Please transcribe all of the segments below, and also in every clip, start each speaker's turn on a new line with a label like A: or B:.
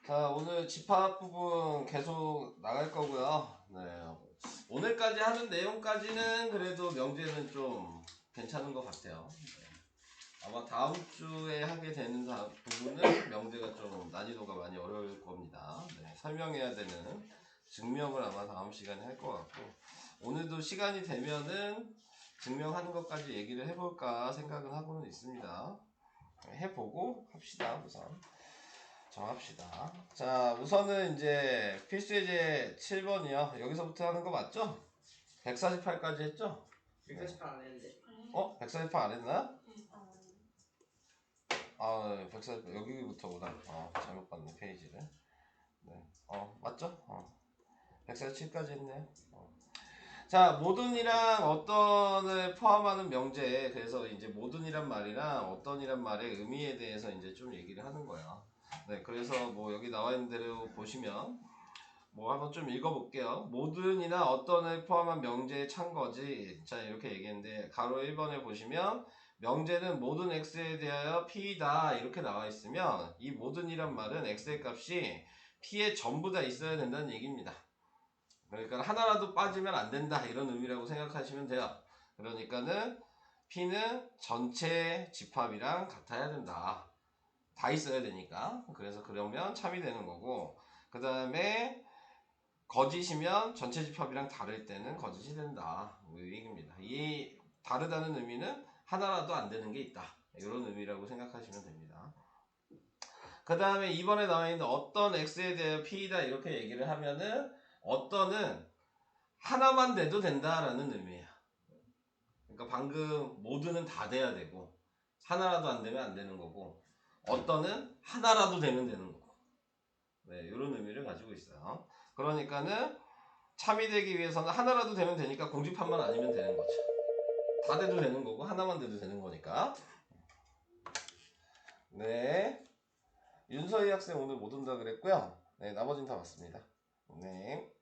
A: 자, 오늘 집합 부분 계속 나갈 거고요. 네. 오늘까지 하는 내용까지는 그래도 명제는 좀 괜찮은 것 같아요. 네. 아마 다음 주에 하게 되는 부분은 명제가 좀 난이도가 많이 어려울 겁니다. 네. 설명해야 되는 증명을 아마 다음 시간에 할 것 같고, 오늘도 시간이 되면은 증명하는 것까지 얘기를 해볼까 생각은 하고는 있습니다. 해보고 합시다, 우선. 정합시다. 자, 우선은 이제 필수예제 7번이요. 여기서부터 하는 거 맞죠? 148까지 했죠?
B: 148 안 했는데.
A: 148 안 했나? 아, 148 여기부터구나. 잘못 봤네, 페이지를. 네. 맞죠? 147까지 했네요. 자, 모든이랑 어떤을 포함하는 명제. 그래서 이제 모든이란 말이랑 어떤이란 말의 의미에 대해서 이제 좀 얘기를 하는 거예요. 네, 그래서 뭐 여기 나와 있는 대로 보시면 뭐 한번 좀 읽어볼게요. 모든이나 어떤을 포함한 명제의 참거지. 자, 이렇게 얘기했는데 가로 1번에 보시면 명제는 모든 x에 대하여 p다 이렇게 나와 있으면 이 모든이란 말은 x의 값이 p에 전부 다 있어야 된다는 얘기입니다. 그러니까 하나라도 빠지면 안 된다 이런 의미라고 생각하시면 돼요. 그러니까는 p는 전체 집합이랑 같아야 된다. 다 있어야 되니까. 그래서 그러면 참이 되는 거고, 그 다음에 거짓이면 전체 집합이랑 다를 때는 거짓이 된다. 이 얘기입니다. 이 다르다는 의미는 하나라도 안 되는 게 있다. 이런 의미라고 생각하시면 됩니다. 그 다음에 이번에 나와 있는 어떤 x에 대해 p다 이렇게 얘기를 하면은 어떤은 하나만 돼도 된다라는 의미예요. 그러니까 방금 모두는 다 돼야 되고 하나라도 안 되면 안 되는 거고 어떤은 하나라도 되면 되는 거고 네, 이런 의미를 가지고 있어요. 그러니까는 참이 되기 위해서는 하나라도 되면 되니까 공집합만 아니면 되는 거죠. 다 돼도 되는 거고 하나만 돼도 되는 거니까. 네, 윤서희 학생 오늘 못 온다 그랬고요. 네, 나머지는 다 맞습니다. 네.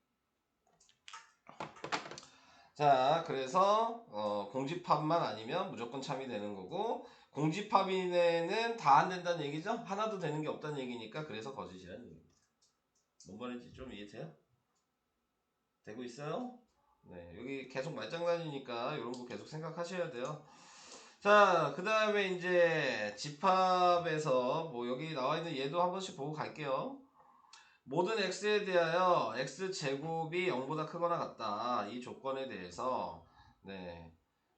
A: 자, 그래서 공집합만 아니면 무조건 참이 되는 거고 공집합 이내는 다 안 된다는 얘기죠. 하나도 되는 게 없다는 얘기니까 그래서 거짓이라는 얘기입니다. 뭔 말인지 좀 이해돼요? 되고 있어요? 네, 여기 계속 말장난이니까 이런 거 계속 생각하셔야 돼요. 자, 그 다음에 이제 집합에서 뭐 여기 나와 있는 얘도 한 번씩 보고 갈게요. 모든 x에 대하여 x제곱이 0보다 크거나 같다. 이 조건에 대해서 네,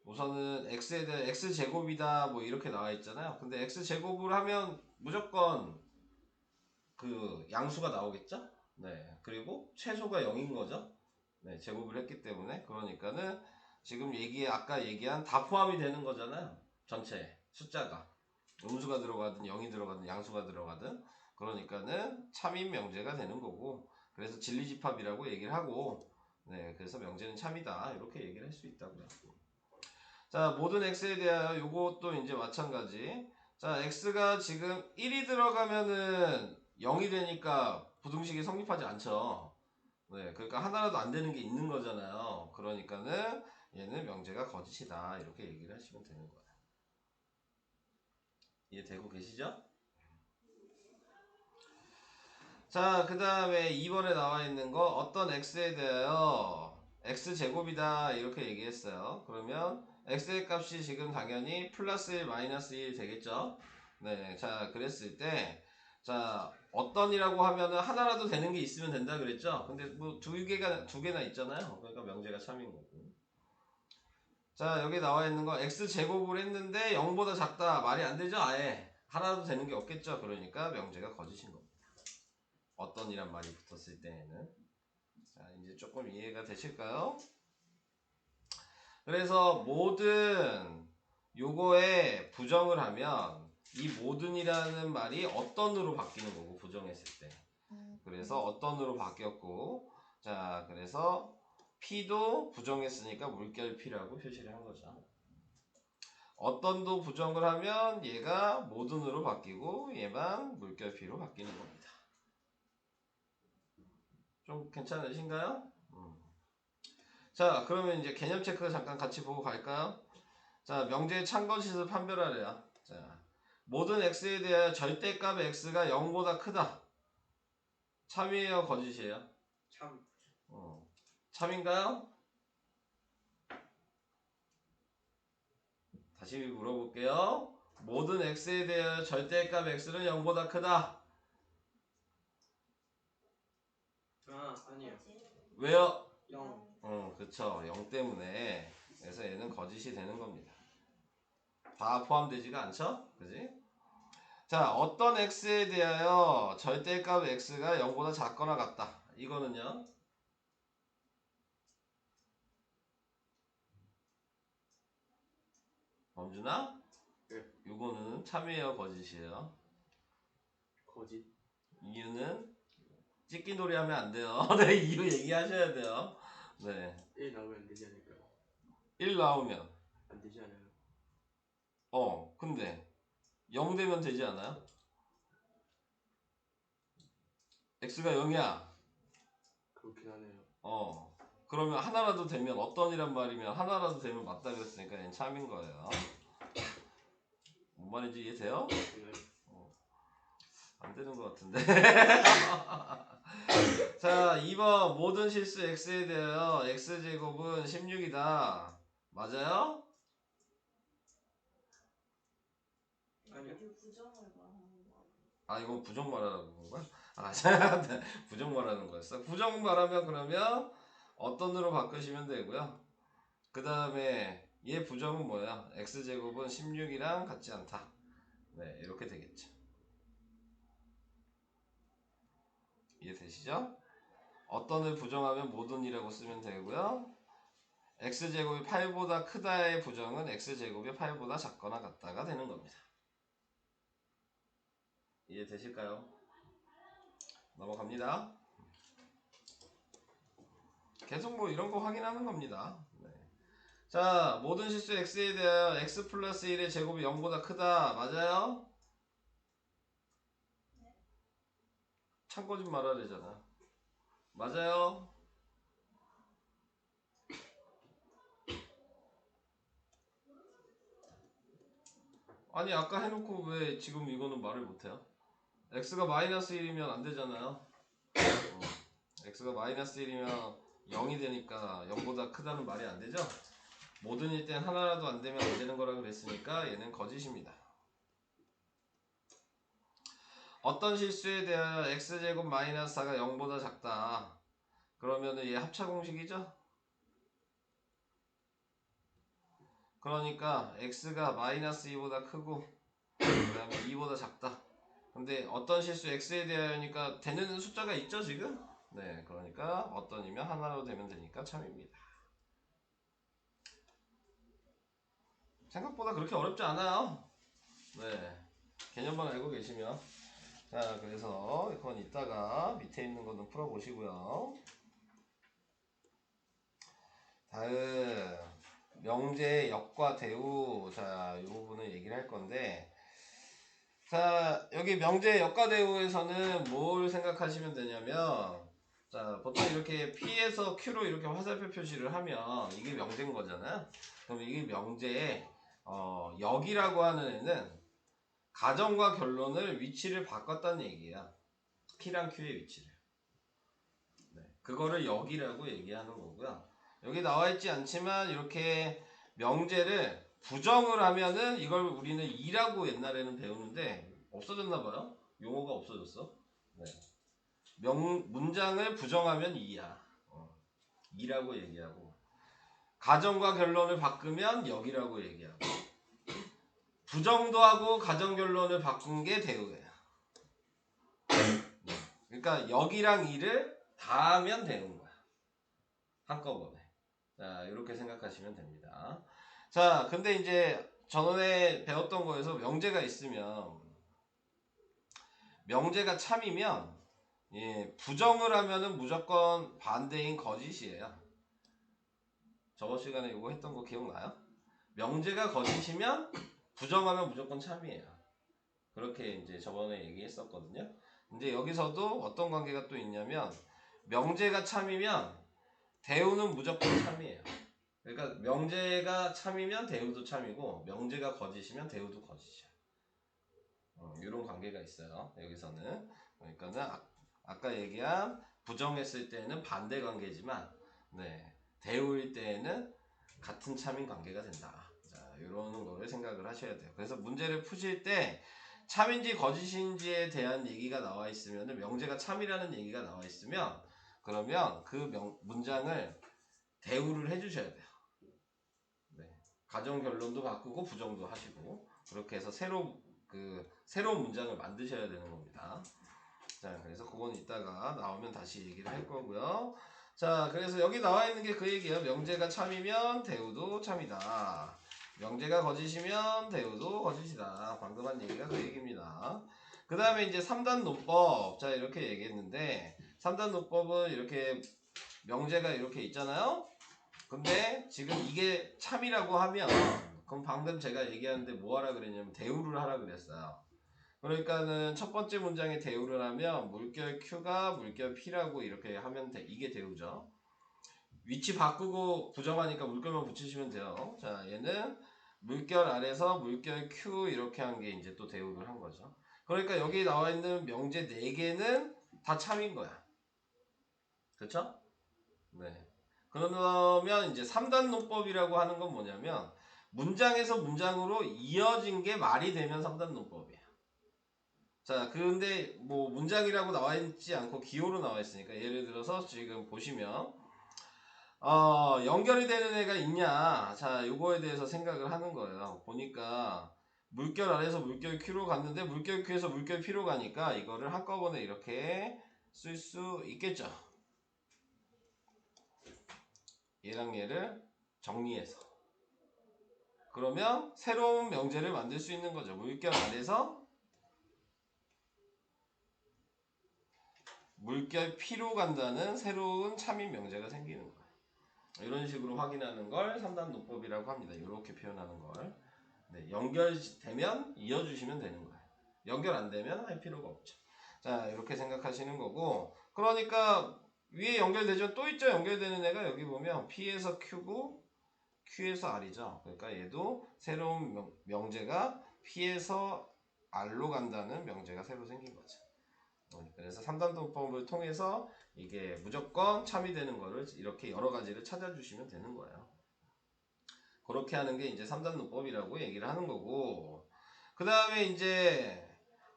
A: 우선은 x에 대해 x제곱이다 뭐 이렇게 나와 있잖아요. 근데 x제곱을 하면 무조건 그 양수가 나오겠죠? 네, 그리고 최소가 0인 거죠. 네, 제곱을 했기 때문에. 그러니까는 지금 아까 얘기한 다 포함이 되는 거잖아요. 전체 숫자가 음수가 들어가든 0이 들어가든 양수가 들어가든. 그러니까는 참인 명제가 되는 거고, 그래서 진리집합이라고 얘기를 하고, 네, 그래서 명제는 참이다 이렇게 얘기를 할 수 있다고요. 자, 모든 x에 대하여 요것도 이제 마찬가지. 자, x가 지금 1이 들어가면은 0이 되니까 부등식이 성립하지 않죠. 네, 그러니까 하나라도 안 되는 게 있는 거잖아요. 그러니까는 얘는 명제가 거짓이다 이렇게 얘기를 하시면 되는 거예요. 이해되고 계시죠? 자, 그 다음에 2번에 나와 있는 거 어떤 x에 대하여 x제곱이다 이렇게 얘기했어요. 그러면 x의 값이 지금 당연히 플러스 1 마이너스 1 되겠죠. 네, 자 그랬을 때 자 어떤이라고 하면은 하나라도 되는 게 있으면 된다 그랬죠. 근데 뭐 두 개나 있잖아요. 그러니까 명제가 참인 거고. 자 여기 나와 있는 거 x제곱을 했는데 0보다 작다 말이 안 되죠. 아예 하나라도 되는 게 없겠죠. 그러니까 명제가 거짓인 겁니다. 어떤이란 말이 붙었을 때에는. 자, 이제 조금 이해가 되실까요? 그래서 모든 요거에 부정을 하면 이 모든이라는 말이 어떤으로 바뀌는 거고 부정했을 때. 그래서 어떤으로 바뀌었고 자, 그래서 P도 부정했으니까 물결 P라고 표시를 한 거죠. 어떤도 부정을 하면 얘가 모든으로 바뀌고 얘만 물결 P로 바뀌는 겁니다. 좀 괜찮으신가요? 자, 그러면 이제 개념 체크 잠깐 같이 보고 갈까요? 자, 명제의 참거짓을 판별하래요. 자, 모든 x에 대하여 절대값 x가 0보다 크다. 참이에요, 거짓이에요?
B: 참.
A: 참인가요? 다시 물어볼게요. 모든 x에 대하여 절대값 x는 0보다 크다.
B: 아니에요.
A: 왜요?
B: 0.
A: 그쵸. 0 때문에. 그래서 얘는 거짓이 되는 겁니다. 다 포함되지가 않죠? 그지? 자, 어떤 x에 대하여 절대값 x가 0보다 작거나 같다. 이거는요? 범준아?
B: 네.
A: 이거는 참이에요, 거짓이에요?
B: 거짓.
A: 이유는 찍기 놀이 하면 안 돼요. 네, 이유 얘기하셔야 돼요. 네.
B: 1 나오면 안 되지 않을까요?
A: 1 나오면.
B: 안 되지 않아요?
A: 근데 0 되면 되지 않아요? x가 0이야.
B: 그렇긴 하네요.
A: 그러면 하나라도 되면 어떤이란 말이면 하나라도 되면 맞다 그랬으니까 얘는 참인 거예요. 뭔 말인지 이해돼요?
B: 네.
A: 안 되는 것 같은데. 자, 2번 모든 실수 x에 대하여 x제곱은 16이다. 맞아요?
B: 아니요.
C: 부정을 말하는 거
A: 아, 이건 부정 말하는 거야? 아, 부정 말하는 거였어. 부정 말하면 그러면 어떤으로 바꾸시면 되고요. 그 다음에 얘 부정은 뭐야? x제곱은 16이랑 같지 않다. 네, 이렇게 되겠죠. 이해되시죠? 어떤을 부정하면 모든이라고 쓰면 되고요. x제곱이 8보다 크다의 부정은 x제곱이 8보다 작거나 같다가 되는 겁니다. 이해되실까요? 넘어갑니다. 계속 뭐 이런 거 확인하는 겁니다. 네. 자, 모든 실수 x에 대하여 x 플러스 1의 제곱이 0보다 크다. 맞아요? 참고 좀 말아야 되잖아. 맞아요? 아니, 아까 해놓고 왜 지금 이거는 말을 못해요? x가 마이너스 1이면 안 되잖아요. x가 마이너스 1이면 0이 되니까 0보다 크다는 말이 안 되죠? 모든일 땐 하나라도 안 되면 안 되는 거라 그랬으니까 얘는 거짓입니다. 어떤 실수에 대하여 x제곱 마이너스 4가 0보다 작다. 그러면은 얘 합차 공식이죠? 그러니까 x가 마이너스 2보다 크고 그 다음에 2보다 작다. 근데 어떤 실수 x에 대하여니까 되는 숫자가 있죠 지금? 네, 그러니까 어떤이면 하나로 되면 되니까 참입니다. 생각보다 그렇게 어렵지 않아요. 네, 개념만 알고 계시면. 자, 그래서 그건 이따가 밑에 있는 거는 풀어보시고요. 다음 명제 역과 대우. 자, 이 부분을 얘기를 할 건데, 자, 여기 명제 역과 대우에서는 뭘 생각하시면 되냐면, 자, 보통 이렇게 P에서 Q로 이렇게 화살표 표시를 하면 이게 명제인 거잖아요. 그럼 이게 명제에 역이라고 하는 애는 가정과 결론을 위치를 바꿨다는 얘기야. P랑 Q의 위치를. 네, 그거를 역이라고 얘기하는 거고요. 여기 나와 있지 않지만 이렇게 명제를 부정을 하면은 이걸 우리는 2라고 옛날에는 배우는데 없어졌나 봐요. 용어가 없어졌어. 네. 문장을 부정하면 2야. 2라고 얘기하고 가정과 결론을 바꾸면 역이라고 얘기하고 부정도 하고 가정 결론을 바꾼 게 대우예요. 그러니까 역이랑 2를 다 하면 되는 거야. 한꺼번에. 자, 이렇게 생각하시면 됩니다. 자, 근데 이제 전에 배웠던 거에서 명제가 있으면 명제가 참이면 부정을 하면은 무조건 반대인 거짓이에요. 저번 시간에 이거 했던 거 기억나요? 명제가 거짓이면 부정하면 무조건 참이에요. 그렇게 이제 저번에 얘기했었거든요. 근데 여기서도 어떤 관계가 또 있냐면 명제가 참이면 대우는 무조건 참이에요. 그러니까 명제가 참이면 대우도 참이고 명제가 거짓이면 대우도 거짓이야. 이런 관계가 있어요. 여기서는. 그러니까는 아까 얘기한 부정했을 때는 반대 관계지만 네, 대우일 때에는 같은 참인 관계가 된다. 자, 이런 거를 생각을 하셔야 돼요. 그래서 문제를 푸실 때 참인지 거짓인지에 대한 얘기가 나와 있으면, 명제가 참이라는 얘기가 나와 있으면, 그러면 그 문장을 대우를 해주셔야 돼요. 네. 가정 결론도 바꾸고 부정도 하시고 그렇게 해서 새로운 문장을 만드셔야 되는 겁니다. 자, 그래서 그건 이따가 나오면 다시 얘기를 할 거고요. 자, 그래서 여기 나와 있는 게 그 얘기예요. 명제가 참이면 대우도 참이다. 명제가 거짓이면 대우도 거짓이다. 방금 한 얘기가 그 얘기입니다. 그 다음에 이제 3단 논법. 자, 이렇게 얘기했는데 3단 논법은 이렇게 명제가 이렇게 있잖아요. 근데 지금 이게 참이라고 하면, 그럼 방금 제가 얘기하는데 뭐 하라 그랬냐면 대우를 하라 그랬어요. 그러니까는 첫 번째 문장에 대우를 하면 물결 Q가 물결 P라고 이렇게 하면 이게 대우죠. 위치 바꾸고 부정하니까 물결만 붙이시면 돼요. 자, 얘는 물결 아래서 물결 Q 이렇게 한 게 이제 또 대우를 한 거죠. 그러니까 여기 나와 있는 명제 4개는 다 참인 거야. 그렇죠? 네. 그러면 이제 3단 논법이라고 하는 건 뭐냐면 문장에서 문장으로 이어진 게 말이 되면 3단 논법이에요. 자, 근데 뭐 문장이라고 나와 있지 않고 기호로 나와 있으니까, 예를 들어서 지금 보시면 연결이 되는 애가 있냐, 자, 요거에 대해서 생각을 하는 거예요. 보니까 물결 아래서 물결 Q로 갔는데 물결 Q에서 물결 P로 가니까 이거를 한꺼번에 이렇게 쓸 수 있겠죠. 얘랑 얘를 정리해서 그러면 새로운 명제를 만들 수 있는 거죠. 물결 아래서 물결 P로 간다는 새로운 참인 명제가 생기는 거예요. 이런 식으로 확인하는 걸 3단 논법이라고 합니다. 이렇게 표현하는 걸. 네, 연결되면 이어주시면 되는 거예요. 연결 안 되면 할 필요가 없죠. 자, 이렇게 생각하시는 거고, 그러니까 위에 연결되죠. 또 있죠. 연결되는 애가 여기 보면 P에서 Q고 Q에서 R이죠. 그러니까 얘도 새로운 명제가 P에서 R로 간다는 명제가 새로 생긴 거죠. 그래서 3단 논법을 통해서 이게 무조건 참이 되는 거를 이렇게 여러 가지를 찾아주시면 되는 거예요. 그렇게 하는 게 이제 3단 논법이라고 얘기를 하는 거고, 그 다음에 이제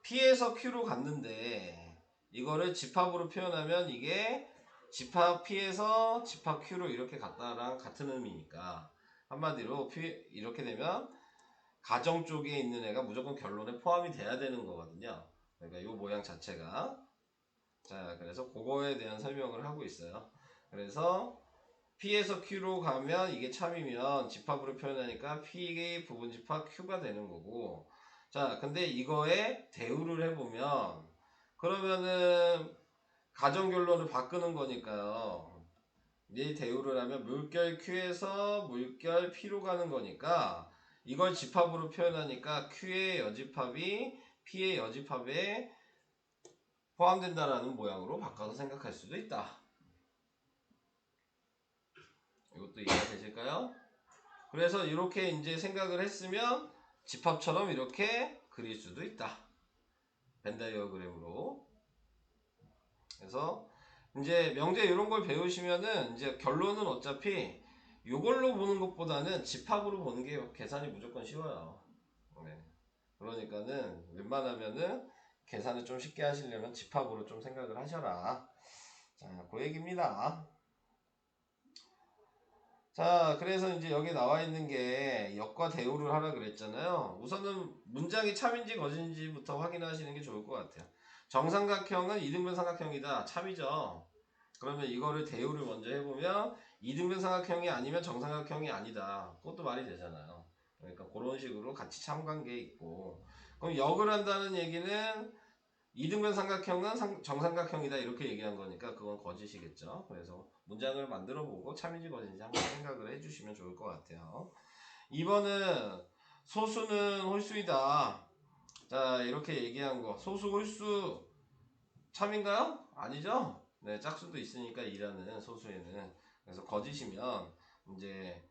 A: P에서 Q로 갔는데 이거를 집합으로 표현하면 이게 집합 P에서 집합 Q로 이렇게 갔다랑 같은 의미니까, 한마디로 이렇게 되면 가정 쪽에 있는 애가 무조건 결론에 포함이 돼야 되는 거거든요. 그러니까 이 모양 자체가. 자, 그래서 그거에 대한 설명을 하고 있어요. 그래서 P에서 Q로 가면 이게 참이면 집합으로 표현하니까 P의 부분집합 Q가 되는 거고, 자, 근데 이거에 대우를 해보면 그러면은 가정결론을 바꾸는 거니까요. 이 대우를 하면 물결 Q에서 물결 P로 가는 거니까 이걸 집합으로 표현하니까 Q의 여집합이 P의 여집합에 포함된다라는 모양으로 바꿔서 생각할 수도 있다. 이것도 이해가 되실까요? 그래서 이렇게 이제 생각을 했으면 집합처럼 이렇게 그릴 수도 있다. 벤다이어그램으로. 그래서 이제 명제 이런 걸 배우시면은 이제 결론은 어차피 이걸로 보는 것보다는 집합으로 보는 게 계산이 무조건 쉬워요. 네. 그러니까는 웬만하면은 계산을 좀 쉽게 하시려면 집합으로 좀 생각을 하셔라. 자, 그 얘기입니다. 자, 그래서 이제 여기 나와 있는 게 역과 대우를 하라 그랬잖아요. 우선은 문장이 참인지 거짓인지부터 확인하시는 게 좋을 것 같아요. 정삼각형은 이등변 삼각형이다. 참이죠. 그러면 이거를 대우를 먼저 해보면 이등변 삼각형이 아니면 정삼각형이 아니다. 그것도 말이 되잖아요. 그러니까 그런 식으로 같이 참관계 있고, 그럼 역을 한다는 얘기는 이등변 삼각형은 정삼각형이다 이렇게 얘기한 거니까 그건 거짓이겠죠. 그래서 문장을 만들어 보고 참인지 거짓인지 한번 생각을 해주시면 좋을 것 같아요. 2번은 소수는 홀수이다. 자, 이렇게 얘기한 거, 소수 홀수 참인가요? 아니죠. 네, 짝수도 있으니까 2라는 소수에는. 그래서 거짓이면 이제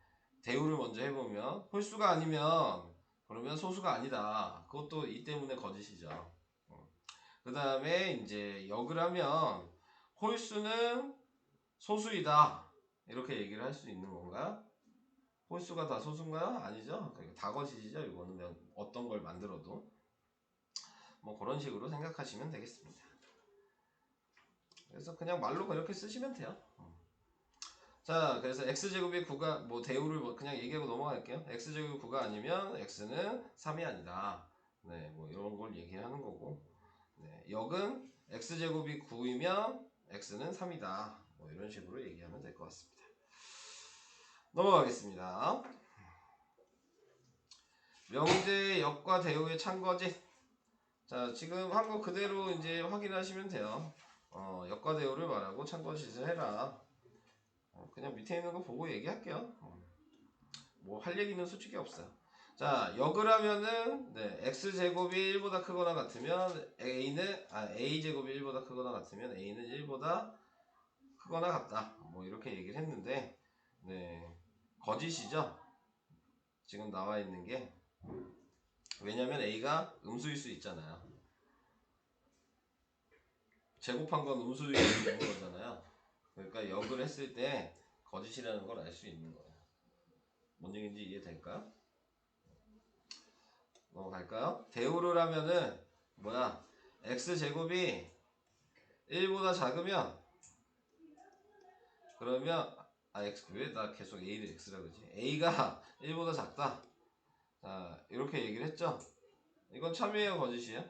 A: 대우를 먼저 해보면 홀수가 아니면 그러면 소수가 아니다. 그것도 이 때문에 거짓이죠. 그 다음에 이제 역을 하면 홀수는 소수이다. 이렇게 얘기를 할 수 있는 건가? 홀수가 다 소수인가요? 아니죠. 그러니까 다 거짓이죠. 이거는 어떤 걸 만들어도. 뭐 그런 식으로 생각하시면 되겠습니다. 그래서 그냥 말로 그렇게 쓰시면 돼요. 자, 그래서 x제곱이 9가 뭐 대우를 뭐 그냥 얘기하고 넘어갈게요. x제곱이 9가 아니면 x는 3이 아니다. 네, 뭐 이런 걸 얘기하는 거고. 네, 역은 x제곱이 9이면 x는 3이다. 뭐 이런 식으로 얘기하면 될 것 같습니다. 넘어가겠습니다. 명제의 역과 대우의 참거짓. 자, 지금 한 거 그대로 이제 확인하시면 돼요. 역과 대우를 말하고 참거짓을 해라. 그냥 밑에 있는 거 보고 얘기할게요. 뭐 할 얘기는 솔직히 없어요. 자, 역을 하면은 네, x제곱이 1보다 크거나 같으면 a제곱이 1보다 크거나 같으면 a는 1보다 크거나 같다. 뭐 이렇게 얘기를 했는데 네, 거짓이죠. 지금 나와 있는 게. 왜냐면 a가 음수일 수 있잖아요. 제곱한 건 음수일 수 있는 거잖아요. 그러니까 역을 했을 때 거짓이라는 걸 알 수 있는 거예요. 뭔 얘기인지 이해될까요? 넘어갈까요? 대우를 하면은 뭐야? x제곱이 1보다 작으면 그러면 x 왜 나 계속 a를 x라 그러지? a가 1보다 작다. 자, 이렇게 얘기를 했죠? 이건 참이에요, 거짓이에요?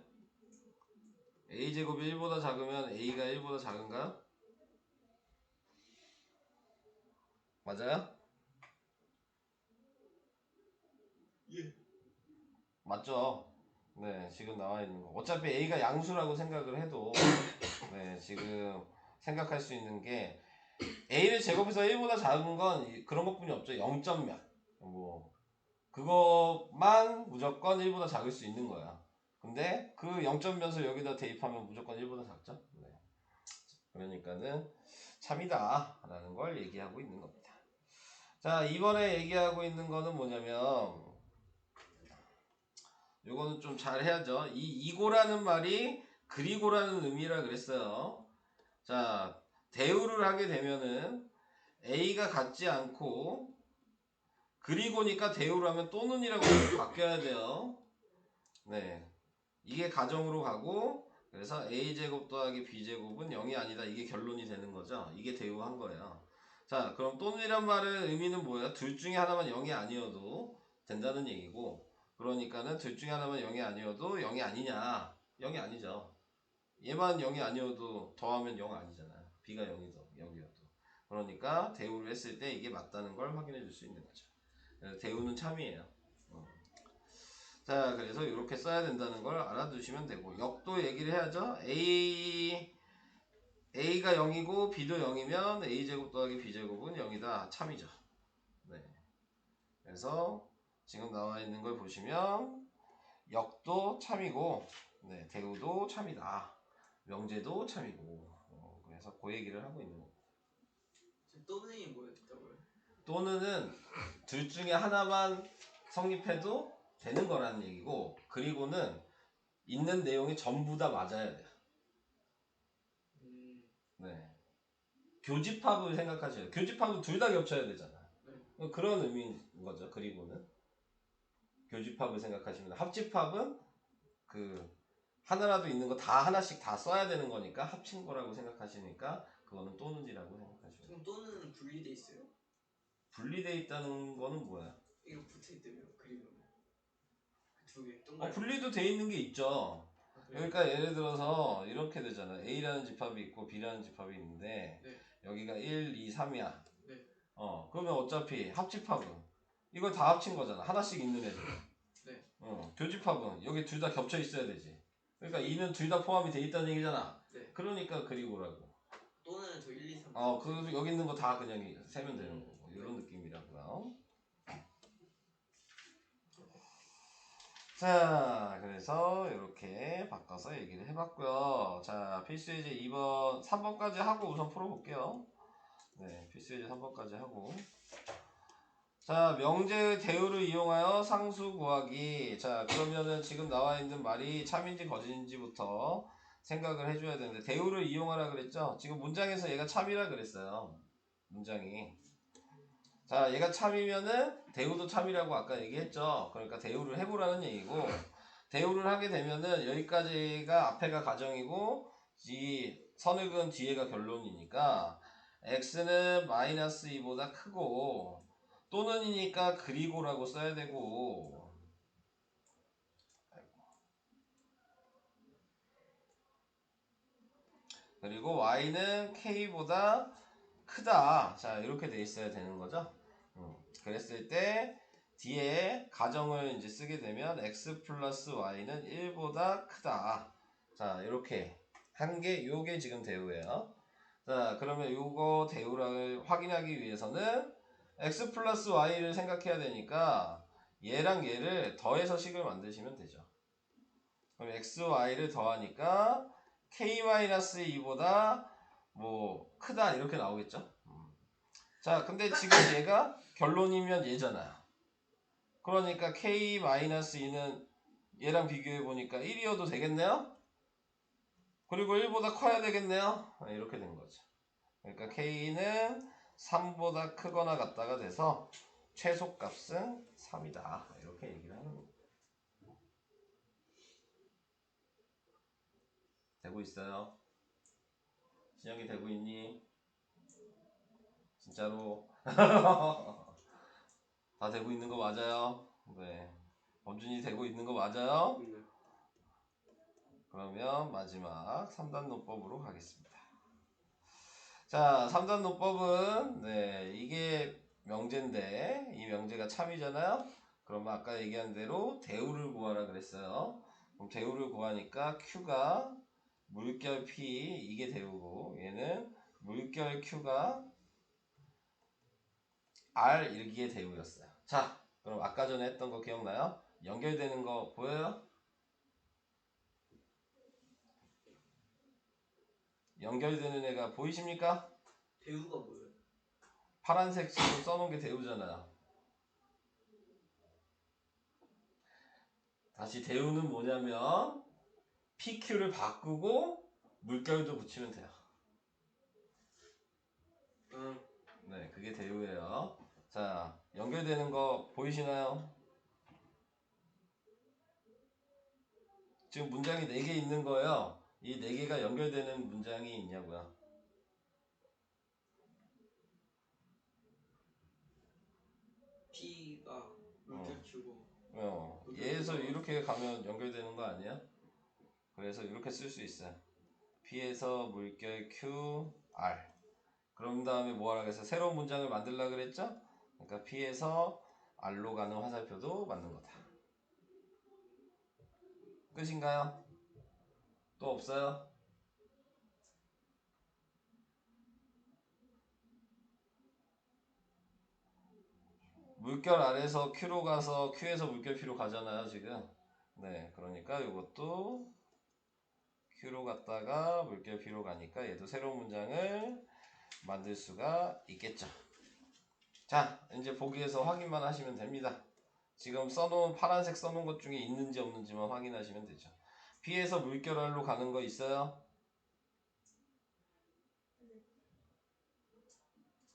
A: a제곱이 1보다 작으면 a가 1보다 작은가요? 맞아요?
B: 예.
A: 맞죠? 네, 지금 나와 있는 거. 어차피 a가 양수라고 생각을 해도 네, 지금 생각할 수 있는 게 a를 제곱해서 1보다 작은 건 그런 것뿐이 없죠. 0점 몇. 뭐 그것만 무조건 1보다 작을 수 있는 거야. 근데 그 0점 몇을 여기다 대입하면 무조건 1보다 작죠. 네. 그러니까는 참이다 라는 걸 얘기하고 있는 겁니다. 자, 이번에 얘기하고 있는 거는 뭐냐면 요거는 좀 잘 해야죠. 이고라는 말이 그리고라는 의미라 그랬어요. 자, 대우를 하게 되면은 A가 같지 않고 그리고니까 대우를 하면 또는이라고 바뀌어야 돼요. 네, 이게 가정으로 가고 그래서 A제곱 더하기 B제곱은 0이 아니다. 이게 결론이 되는 거죠. 이게 대우한 거예요. 자, 그럼 또는이란 말의 의미는 뭐예요? 둘 중에 하나만 0이 아니어도 된다는 얘기고 그러니까는 둘 중에 하나만 0이 아니어도 0이 아니냐? 0이 아니죠. 얘만 0이 아니어도 더하면 0 아니잖아요. B가 0이어도. 그러니까 대우를 했을 때 이게 맞다는 걸 확인해 줄 수 있는 거죠. 그래서 대우는 참이에요. 자, 그래서 이렇게 써야 된다는 걸 알아두시면 되고 역도 얘기를 해야죠. A가 0이고 B도 0이면 A제곱 더하기 B제곱은 0이다. 참이죠. 네. 그래서 지금 나와 있는 걸 보시면 역도 참이고 네, 대우도 참이다. 명제도 참이고 그래서 그 얘기를 하고 있는 거고
B: 또는이 뭐였다고요?
A: 또는은 둘 중에 하나만 성립해도 되는 거라는 얘기고 그리고는 있는 내용이 전부 다 맞아야 돼요. 네. 교집합을 생각하셔야 돼요. 교집합은 둘 다 겹쳐야 되잖아.
B: 네.
A: 그런 의미인 거죠. 그리고는 교집합을 생각하시면 합집합은 그 하나라도 있는 거 다 하나씩 다 써야 되는 거니까 합친 거라고 생각하시니까 그거는 또는이라고 생각하시면 돼요.
B: 지금 또는 분리돼 있어요?
A: 분리돼 있다는 거는 뭐야?
B: 이거 붙어 있다며 그리고 두 개.
A: 분리도 돼 있는 게 있죠. 그러니까 예를 들어서 이렇게 되잖아. A라는 집합이 있고 B라는 집합이 있는데
B: 네.
A: 여기가 1, 2, 3이야.
B: 네.
A: 그러면 어차피 합집합은 이걸 다 합친 거잖아. 하나씩 있는 애들.
B: 네.
A: 교집합은 여기 둘 다 겹쳐 있어야 되지. 그러니까 2는 둘 다 포함이 돼 있다는 얘기잖아.
B: 네.
A: 그러니까 그리고라고.
B: 또는 저 1, 2, 3.
A: 그래서 여기 있는 거 다 그냥 세면 되는 거고 이런 느낌이라고요. 자, 그래서 이렇게 바꿔서 얘기를 해봤고요. 자, 필수예제 2번, 3번까지 하고 우선 풀어볼게요. 네, 필수예제 3번까지 하고. 자, 명제의 대우를 이용하여 상수 구하기. 자, 그러면은 지금 나와 있는 말이 참인지 거짓인지부터 생각을 해줘야 되는데 대우를 이용하라 그랬죠? 지금 문장에서 얘가 참이라 그랬어요. 문장이. 자, 얘가 참이면은 대우도 참이라고 아까 얘기했죠. 그러니까 대우를 해보라는 얘기고 대우를 하게 되면은 여기까지가 앞에가 가정이고 이 선을 그은 뒤에가 결론이니까 x는 마이너스 2보다 크고 또는이니까 그리고라고 써야 되고 그리고 y는 k보다 크다. 자, 이렇게 돼 있어야 되는 거죠. 그랬을 때 뒤에 가정을 이제 쓰게 되면 x 플러스 y는 1보다 크다. 자, 이렇게 한 게 요게 지금 대우예요. 자, 그러면 요거 대우를 확인하기 위해서는 x 플러스 y를 생각해야 되니까 얘랑 얘를 더해서 식을 만드시면 되죠. 그럼 x, y를 더하니까 k-2보다 뭐 크다 이렇게 나오겠죠. 자, 근데 지금 얘가 결론이면 얘잖아요. 그러니까 k-2는 얘랑 비교해 보니까 1이어도 되겠네요. 그리고 1보다 커야 되겠네요. 이렇게 된 거죠. 그러니까 k는 3보다 크거나 같다가 돼서 최소값은 3이다. 이렇게 얘기를 하는 겁니다. 되고 있어요? 진영이 되고 있니? 진짜로? 다 되고 있는 거 맞아요? 네. 범준이 되고 있는 거 맞아요?
B: 네.
A: 그러면 마지막 3단 노법으로 가겠습니다. 자, 3단 노법은 네, 이게 명제인데 이 명제가 참이잖아요. 그러면 아까 얘기한 대로 대우를 구하라 그랬어요. 그럼 대우를 구하니까 Q가 물결 P 이게 대우고 얘는 물결 Q가 R 일기의 대우였어요. 자, 그럼 아까 전에 했던 거 기억나요? 연결되는 거 보여요? 연결되는 애가 보이십니까?
B: 대우가 뭐예요?
A: 파란색 지금 써놓은 게 대우잖아요. 다시 대우는 뭐냐면 PQ를 바꾸고 물결도 붙이면 돼요. 네, 그게 대우예요. 자, 연결되는 거 보이시나요? 지금 문장이 4개 있는 거예요. 이 4개가 연결되는 문장이 있냐고요.
B: P가 물결 Q고
A: 얘에서 이렇게 가면 연결되는 거 아니야? 그래서 이렇게 쓸 수 있어요. P에서 물결 Q, R. 그런 다음에 뭐 하라 그랬어요? 새로운 문장을 만들라 그랬죠? 그러니까 P에서 R로 가는 화살표도 맞는 거다. 끝인가요? 또 없어요? 물결 아래서 Q로 가서 Q에서 물결 P로 가잖아요 지금. 네, 그러니까 이것도 Q로 갔다가 물결 P로 가니까 얘도 새로운 문장을 만들 수가 있겠죠. 자, 이제 보기에서 확인만 하시면 됩니다. 지금 써놓은 파란색 써놓은 것 중에 있는지 없는지만 확인하시면 되죠. P에서 물결 R로 가는 거 있어요?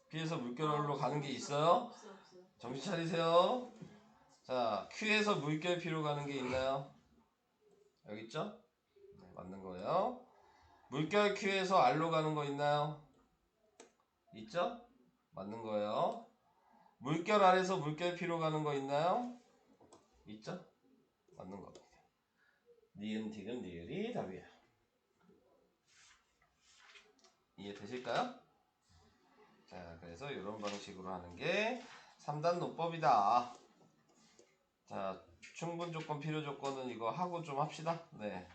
A: P에서 물결 R로 가는 게 있어요?
C: 없어요.
A: 정신 차리세요. 자, Q에서 물결 P로 가는 게 있나요? 여기 있죠? 네, 맞는 거예요. 물결 Q에서 R로 가는 거 있나요? 있죠? 맞는 거예요. 물결 R에서 물결 P로 가는 거 있나요? 있죠? 맞는 겁니다. 니은, 디귿, 리을이 답이에요. 이해되실까요? 자, 그래서 이런 방식으로 하는 게 3단 노법이다. 자, 충분 조건, 필요 조건은 이거 하고 좀 합시다. 네.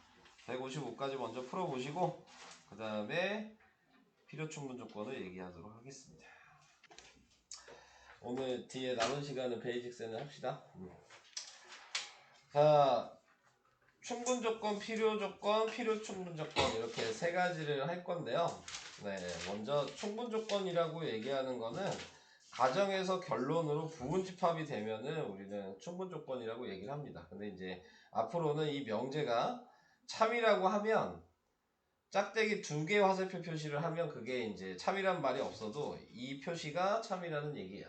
A: 155까지 먼저 풀어보시고 그 다음에 필요 충분 조건을 얘기하도록 하겠습니다. 오늘 뒤에 남은 시간은 베이직스는 합시다. 자, 충분 조건, 필요 조건, 필요 충분 조건 이렇게 세 가지를 할 건데요. 네, 먼저 충분 조건이라고 얘기하는 거는 가정에서 결론으로 부분 집합이 되면은 우리는 충분 조건이라고 얘기를 합니다. 근데 이제 앞으로는 이 명제가 참이라고 하면 짝대기 2개 화살표 표시를 하면 그게 이제 참이란 말이 없어도 이 표시가 참이라는 얘기야.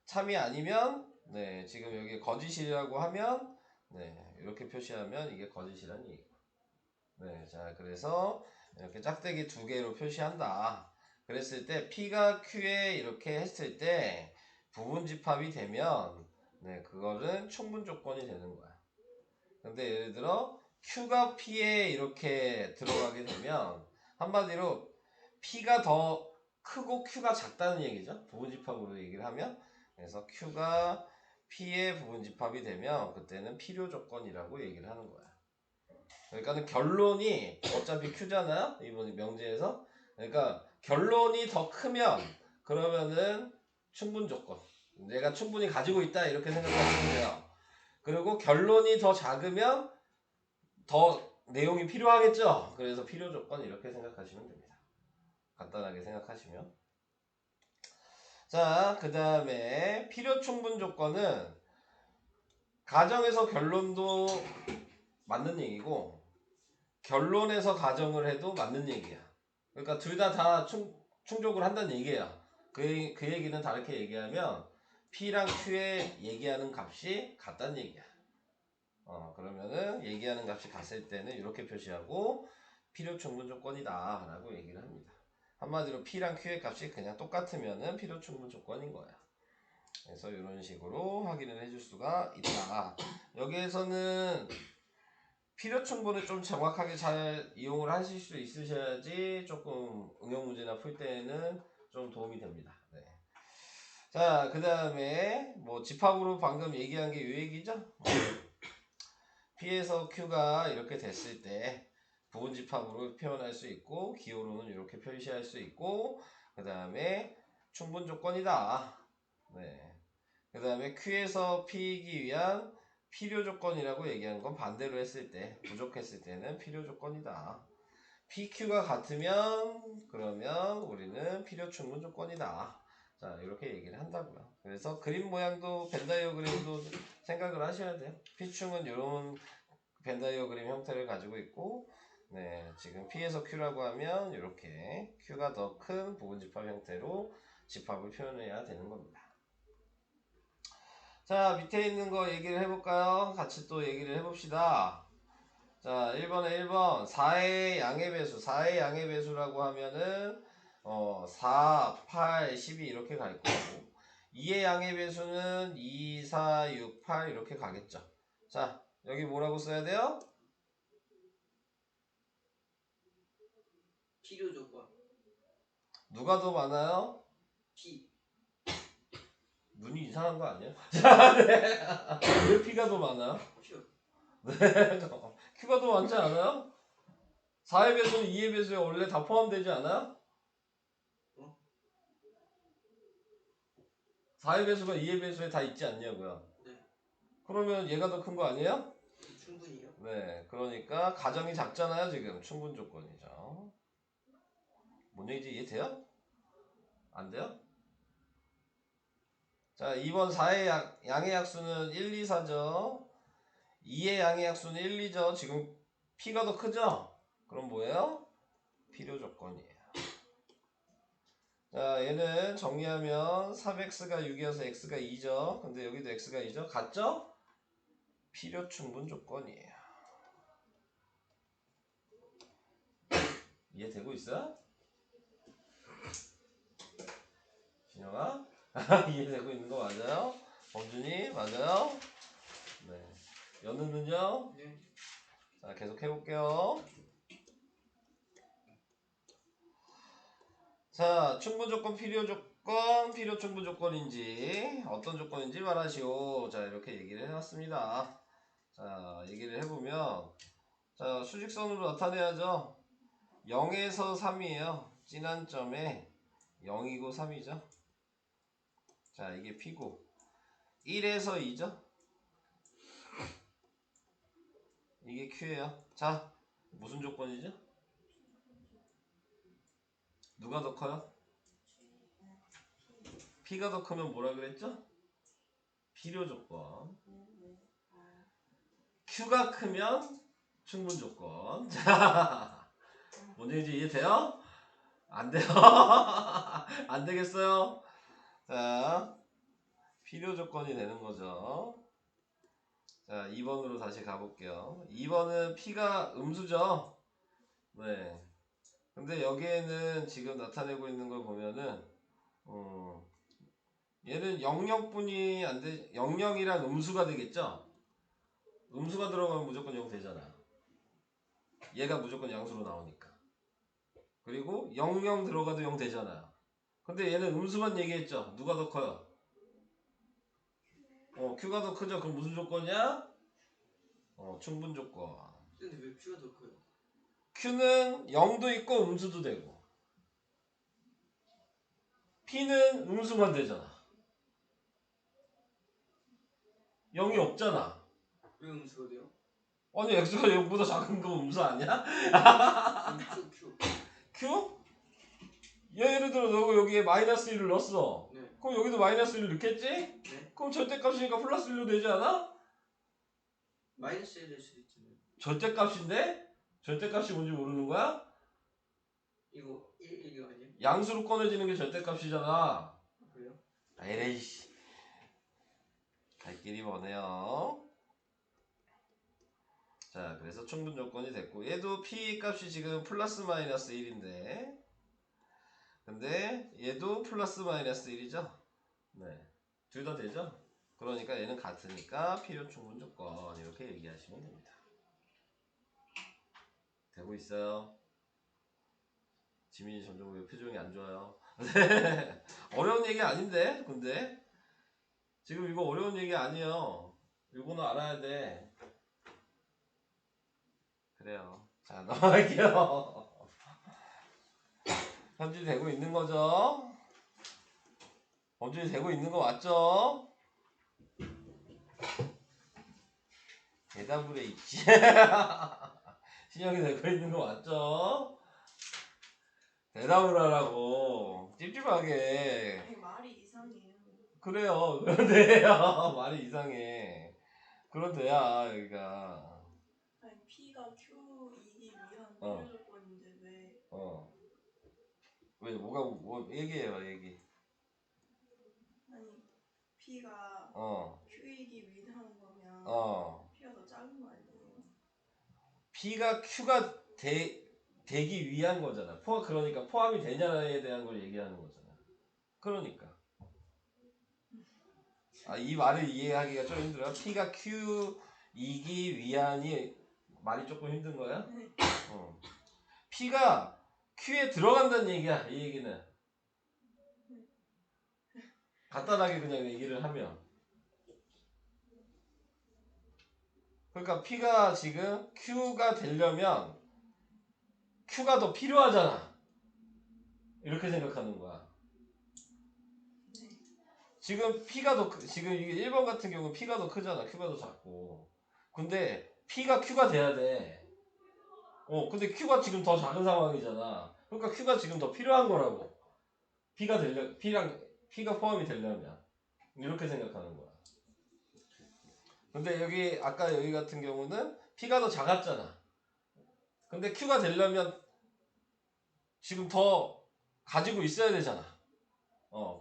A: 참이 아니면 네, 지금 여기 거짓이라고 하면 네, 이렇게 표시하면 이게 거짓이란 얘기고. 네, 자, 그래서 이렇게 짝대기 2개로 표시한다. 그랬을 때 P가 Q에 이렇게 했을 때 부분 집합이 되면 네, 그거는 충분 조건이 되는 거야. 근데 예를 들어 Q가 P에 이렇게 들어가게 되면 한마디로 P가 더 크고 Q가 작다는 얘기죠. 부분 집합으로 얘기를 하면. 그래서 Q가 P의 부분 집합이 되면 그때는 필요 조건이라고 얘기를 하는 거야. 그러니까는 결론이 어차피 Q잖아요. 이번 명제에서. 그러니까 결론이 더 크면 그러면은 충분 조건. 내가 충분히 가지고 있다 이렇게 생각하시면 돼요. 그리고 결론이 더 작으면 더 내용이 필요하겠죠. 그래서 필요 조건 이렇게 생각하시면 됩니다. 간단하게 생각하시면. 자, 그 다음에 필요 충분 조건은 가정에서 결론도 맞는 얘기고 결론에서 가정을 해도 맞는 얘기야. 그러니까 둘 다 충족을 한다는 얘기야. 그 얘기는 다르게 얘기하면 P랑 Q에 얘기하는 값이 같다는 얘기야. 그러면은 얘기하는 값이 같을 때는 이렇게 표시하고 필요 충분 조건이다 라고 얘기를 합니다. 한마디로 P랑 Q의 값이 그냥 똑같으면은 필요 충분 조건인 거야. 그래서 이런 식으로 확인을 해줄 수가 있다. 여기에서는 필요 충분을 좀 정확하게 잘 이용을 하실 수 있으셔야지 조금 응용 문제나 풀 때는 좀 도움이 됩니다. 네. 자, 그 다음에 뭐 집합으로 방금 얘기한 게 이 얘기죠? P에서 Q가 이렇게 됐을 때 부분 집합으로 표현할 수 있고 기호로는 이렇게 표시할 수 있고 그 다음에 충분 조건이다. 네. 그 다음에 Q에서 P이기 위한 필요 조건이라고 얘기하는 건 반대로 했을 때 부족했을 때는 필요 조건이다. PQ가 같으면 그러면 우리는 필요 충분 조건이다. 자, 이렇게 얘기를 한다고요. 그래서 그림 모양도 벤다이어그램도 생각을 하셔야 돼요. P충은 이런 벤다이어그램 형태를 가지고 있고 네, 지금 P에서 Q라고 하면 이렇게 Q가 더 큰 부분 집합 형태로 집합을 표현해야 되는 겁니다. 자, 밑에 있는 거 얘기를 해볼까요? 같이 또 얘기를 해봅시다. 자, 1번에 1번 4의 양의 배수 4의 양의 배수라고 하면은 4, 8, 12 이렇게 갈 거고 2의 양의 배수는 2, 4, 6, 8 이렇게 가겠죠. 자, 여기 뭐라고 써야 돼요?
B: 필요 조건
A: 누가 더 많아요?
B: P
A: 눈이 이상한 거 아니야? 자, 네. 왜 P가 더 많아요?
B: Q
A: 네. Q가 더 많지 않아요? 4의 배수는 2의 배수에 원래 다 포함되지 않아요? 4의 배수가 2의 배수에 다 있지 않냐고요?
B: 네.
A: 그러면 얘가 더 큰 거 아니에요?
B: 충분히요?
A: 네, 그러니까 가정이 작잖아요. 지금 충분 조건이죠. 뭔 얘기지? 이해돼요? 안 돼요? 자, 2번 4의 양의 약수는 1, 2, 4죠. 2의 양의 약수는 1, 2죠. 지금 P가 더 크죠? 그럼 뭐예요? 필요 조건이에요. 자, 얘는 정리하면 3x가 6이어서 x가 2죠. 근데 여기도 x가 2죠. 같죠? 필요 충분 조건이에요. 이해되고 있어요? 진영아? 이해되고 있는 거 맞아요? 범준이? 맞아요? 네. 연우는요?
B: 네.
A: 자, 계속 해볼게요. 자, 충분 조건, 필요 조건, 필요 충분 조건인지 어떤 조건인지 말하시오. 자, 이렇게 얘기를 해놨습니다. 자, 얘기를 해보면 자, 수직선으로 나타내야죠. 0에서 3이에요. 진한 점에 0이고 3이죠. 자, 이게 P고 1에서 2죠. 이게 Q예요. 자, 무슨 조건이죠? 누가 더 커요? P가 더 크면 뭐라 그랬죠? 필요 조건. Q가 크면 충분 조건. 자, 뭔 얘기인지 이해돼요? 안 돼요. 안 되겠어요. 자, 필요 조건이 되는 거죠. 자, 2번으로 다시 가볼게요. 2번은 P가 음수죠. 네. 근데 여기에는 지금 나타내고 있는 걸 보면은, 얘는 00뿐이 안 돼, 00이랑 음수가 되겠죠? 음수가 들어가면 무조건 0 되잖아. 얘가 무조건 양수로 나오니까. 그리고 00 들어가도 0 되잖아요. 근데 얘는 음수만 얘기했죠. 누가 더 커요? Q가 더 크죠? 그럼 무슨 조건이야? 충분 조건.
B: 근데 왜 Q가 더 커요?
A: Q는 0도 있고 음수도 되고 P는 음수만 되잖아. 0이 없잖아.
B: 왜 음수가 돼요?
A: 아니 X가 0보다 작은 거 음수 아니야?
B: 그럼 Q.
A: Q? 예를 들어 너 여기에 마이너스 1을 넣었어.
B: 네.
A: 그럼 여기도 마이너스 1을 넣겠지?
B: 네.
A: 그럼 절대값이니까 플러스 1로 되지 않아?
B: 마이너스 1일 수도 있잖아요.
A: 절대값인데? 절대값이 뭔지 모르는 거야?
B: 이거 1 아니에요?
A: 양수로 꺼내지는 게 절대값이잖아.
B: 그래요?
A: 에이씨. 갈 길이 머네요. 자, 그래서 충분 조건이 됐고 얘도 P 값이 지금 플러스 마이너스 1인데 근데 얘도 플러스 마이너스 1이죠? 네. 둘 다 되죠? 그러니까 얘는 같으니까 필요 충분 조건 이렇게 얘기하시면 됩니다. 되고 있어요. 지민이 점점 왜 표정이 안 좋아요? 어려운 얘기 아닌데 근데 지금 이거 어려운 얘기 아니에요. 이거는 알아야 돼. 그래요. 자, 넘어갈게요. 현질이 되고 있는 거죠? 범준이 되고 있는 거 맞죠? 대답을 해 있지. 신영이 되고 있는 거 맞죠? 대답을 하라고. 찝찝하게.
C: 아니, 말이 이상해요.
A: 그래요. 그런데요. 말이 이상해. 그런데야 여기가.
C: 아니, P가 Q이기 위한
A: 어.
C: 필요 조건인데 왜?
A: 왜 뭐가 뭐 얘기해요 얘기.
C: 아니, P가
A: 어.
C: Q이기 위한 거면
A: 어.
C: P가 더 작은 거 아니에요?
A: P가 Q가 되기 위한 거잖아. 그러니까 포함이 되냐에 대한 걸 얘기하는 거잖아. 그러니까. 이 말을 이해하기가 좀 힘들어요. P가 Q이기 위한이 말이 조금 힘든 거야?
C: 네.
A: P가 Q에 들어간다는 얘기야. 이 얘기는. 간단하게 그냥 얘기를 하면. 그러니까 P가 지금 Q가 되려면 Q가 더 필요하잖아. 이렇게 생각하는 거야. 지금 P가 지금 이게 1번 같은 경우는 P가 더 크잖아. Q가 더 작고. 근데 P가 Q가 돼야 돼. 근데 Q가 지금 더 작은 상황이잖아. 그러니까 Q가 지금 더 필요한 거라고. P가 포함이 되려면. 이렇게 생각하는 거야. 근데 아까 여기 같은 경우는 P가 더 작았잖아. 근데 Q가 되려면 지금 더 가지고 있어야 되잖아.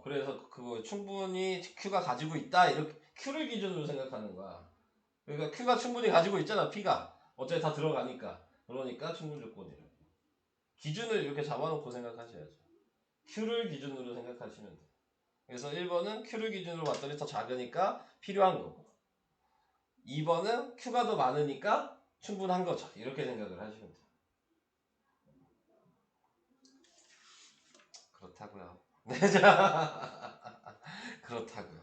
A: 그래서 그거 충분히 Q가 가지고 있다. 이렇게 Q를 기준으로 생각하는 거야. 그러니까 Q가 충분히 가지고 있잖아. P가. 어차피 다 들어가니까. 그러니까 충분 조건이래. 기준을 이렇게 잡아놓고 생각하셔야죠. Q를 기준으로 생각하시면 돼요. 그래서 1번은 Q를 기준으로 봤더니 더 작으니까 필요한 거고 2번은 Q가 더 많으니까 충분한 거죠. 이렇게 생각을 하시면 돼요. 그렇다고요. 네, 자, 그렇다고요.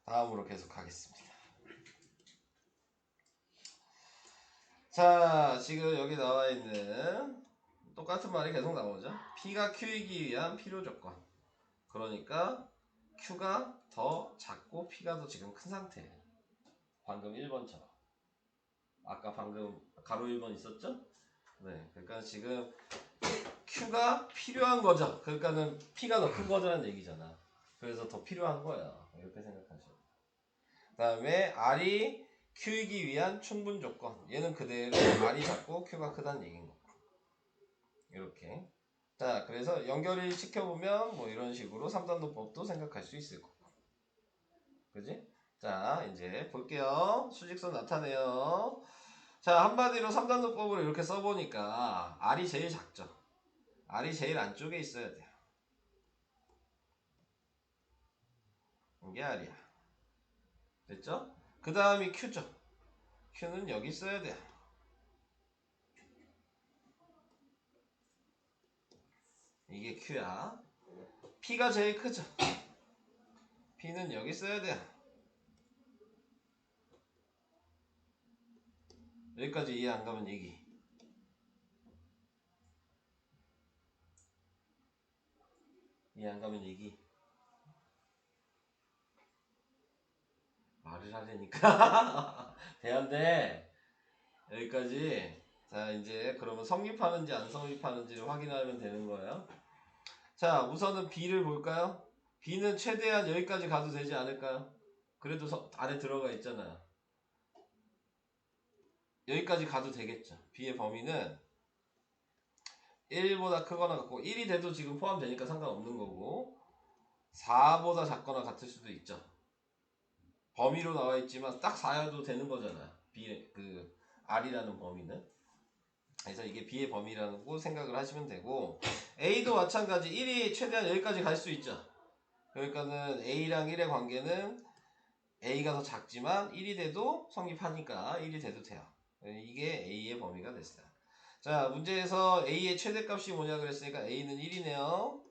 A: 다음으로 계속 가겠습니다. 자, 지금 여기 나와 있는 똑같은 말이 계속 나오죠. P가 Q이기 위한 필요 조건. 그러니까 Q가 더 작고 P가 더 지금 큰 상태예요. 방금 1번처럼. 아까 방금 가로 1번 있었죠? 네, 그러니까 지금 Q가 필요한 거죠. 그러니까는 P가 더 큰 거라는 얘기잖아. 그래서 더 필요한 거야. 이렇게 생각하셔. 그 다음에 R이 Q이기 위한 충분 조건. 얘는 그대로 R이 작고 Q가 크다는 얘기인 거고. 이렇게. 자, 그래서 연결을 시켜보면 뭐 이런 식으로 3단도법도 생각할 수 있을 거고. 그지? 자, 이제 볼게요. 수직선 나타내요. 자, 한마디로 3단도법을 이렇게 써보니까 R이 제일 작죠. R이 제일 안쪽에 있어야 돼요. 이게 R이야. 됐죠? 그 다음이 Q죠. Q는 여기 있어야 돼요. 이게 Q야. P가 제일 크죠. P는 여기 있어야 돼요. 여기까지 이해 안 가면 얘기. 이해 안 가면 얘기. 말을 하려니까. 대한데 여기까지. 자, 이제 그러면 성립하는지 안 성립하는지를 확인하면 되는 거예요. 자, 우선은 B를 볼까요? B는 최대한 여기까지 가도 되지 않을까요? 그래도 안에 들어가 있잖아요. 여기까지 가도 되겠죠. B의 범위는 1보다 크거나 같고 1이 돼도 지금 포함되니까 상관없는 거고 4보다 작거나 같을 수도 있죠. 범위로 나와 있지만 딱 4여도 되는 거잖아요. B 그 R이라는 범위는. 그래서 이게 B의 범위라고 생각을 하시면 되고 A도 마찬가지 1이 최대한 여기까지 갈 수 있죠. 그러니까는 A랑 1의 관계는 A가 더 작지만 1이 돼도 성립하니까 1이 돼도 돼요. 이게 A의 범위가 됐어요. 자, 문제에서 A의 최대값이 뭐냐 그랬으니까 A는 1이네요.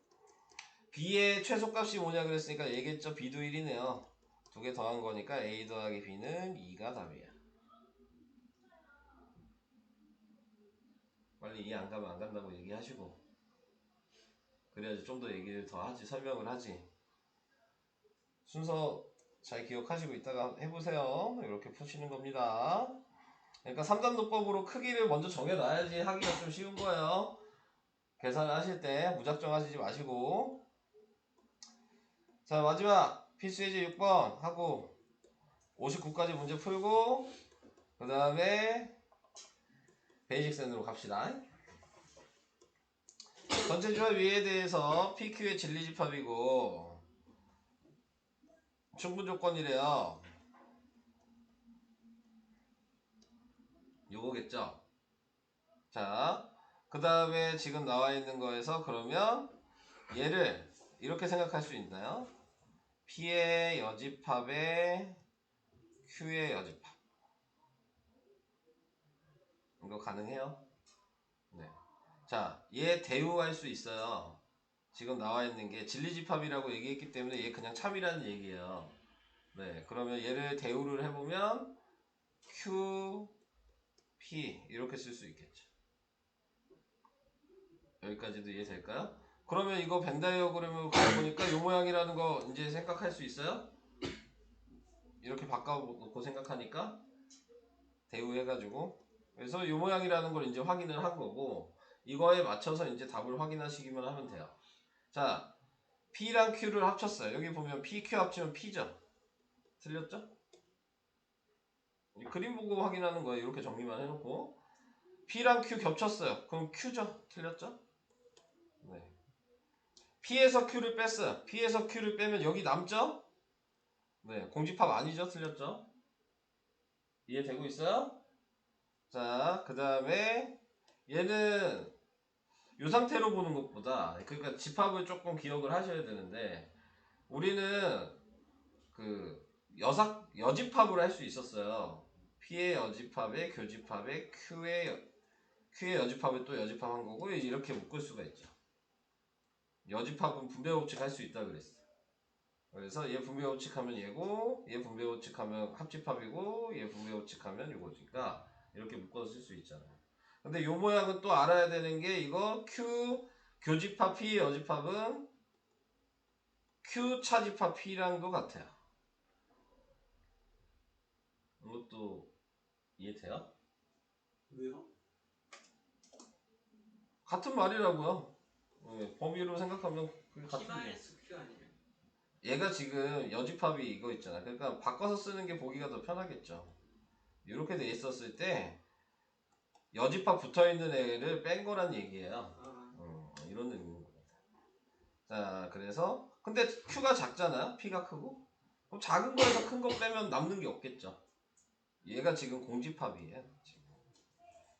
A: B의 최소값이 뭐냐 그랬으니까 얘기했죠. B도 1이네요. 두 개 더한 거니까 A 더하기 B는 2가 답이야. 빨리 이해 안 가면 안 간다고 얘기하시고 그래야지 좀 더 얘기를 더 하지, 설명을 하지. 순서 잘 기억하시고 있다가 해보세요. 이렇게 푸시는 겁니다. 그러니까 3단도법으로 크기를 먼저 정해놔야지 하기가 좀 쉬운 거예요. 계산을 하실 때 무작정 하시지 마시고. 자, 마지막 필수예제 6번 하고 59까지 문제 풀고 그 다음에 베이직센으로 갑시다. 전체 조합 위에 대해서 PQ의 진리집합이고 충분 조건이래요. 요거겠죠. 자, 그 다음에 지금 나와 있는 거에서 그러면 얘를 이렇게 생각할 수 있나요? P의 여집합에 Q의 여집합. 이거 가능해요? 네. 자, 얘 대우할 수 있어요. 지금 나와 있는 게 진리집합이라고 얘기했기 때문에 얘 그냥 참이라는 얘기예요. 네, 그러면 얘를 대우를 해보면 Q, P 이렇게 쓸 수 있겠죠. 여기까지도 이해될까요? 그러면 이거 벤 다이어그램을 그려보니까 이 모양이라는 거 이제 생각할 수 있어요? 이렇게 바꿔놓고 생각하니까 대우해가지고 그래서 이 모양이라는 걸 이제 확인을 한 거고 이거에 맞춰서 이제 답을 확인하시기만 하면 돼요. 자, P랑 Q를 합쳤어요. 여기 보면 PQ 합치면 P죠. 틀렸죠? 그림 보고 확인하는 거예요. 이렇게 정리만 해놓고 P랑 Q 겹쳤어요. 그럼 Q죠. 틀렸죠? 네. P에서 Q를 뺐어요. P에서 Q를 빼면 여기 남죠? 네, 공집합 아니죠? 틀렸죠? 이해되고 있어요? 자, 그 다음에 얘는 이 상태로 보는 것보다 그러니까 집합을 조금 기억을 하셔야 되는데 우리는 그 여집합으로 할 수 있었어요. P의 여집합에 교집합에 Q의 여집합에 또 여집합한 거고 이렇게 묶을 수가 있죠. 여집합은 분배법칙 할 수 있다 그랬어. 그래서 얘 분배법칙 하면 얘고 얘 분배법칙 하면 합집합이고 얘 분배법칙 하면 이거니까 이렇게 묶어서 쓸 수 있잖아요. 근데 요 모양은 또 알아야 되는 게 이거 Q 교집합 P 여집합은 Q 차집합 P랑도 같아요. 이것도 이해돼요?
B: 왜요?
A: 같은 말이라고요. 네, 범위로 생각하면 그게 같은 게.
B: P-Q 아니에요?
A: 얘가 지금 여집합이 이거 있잖아. 그러니까 바꿔서 쓰는 게 보기가 더 편하겠죠. 이렇게 돼 있었을 때 여집합 붙어있는 애를 뺀 거란 얘기예요. 자, 그래서 근데 Q가 작잖아요. P가 크고. 그럼 작은 거에서 큰 거 빼면 남는 게 없겠죠. 얘가 지금 공집합이에요. 지금.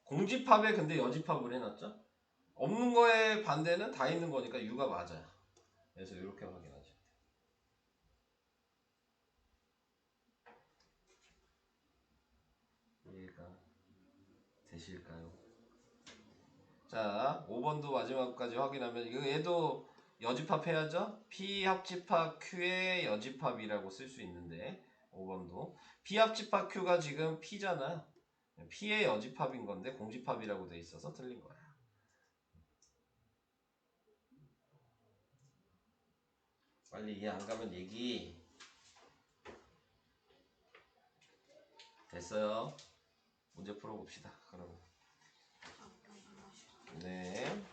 A: 공집합에 근데 여집합을 해놨죠. 없는 거에 반대는 다 있는 거니까 U가 맞아요. 그래서 이렇게 확인하죠. 이해가 되실까요? 자, 5번도 마지막까지 확인하면 이거 얘도 여집합 해야죠. P 합집합 Q의 여집합이라고 쓸 수 있는데 5번도 P 합집합 Q가 지금 P잖아요. P의 여집합인 건데 공집합이라고 돼 있어서 틀린 거야. 빨리 이해 안 가면 얘기. 됐어요. 문제 풀어봅시다. 그러면. 네.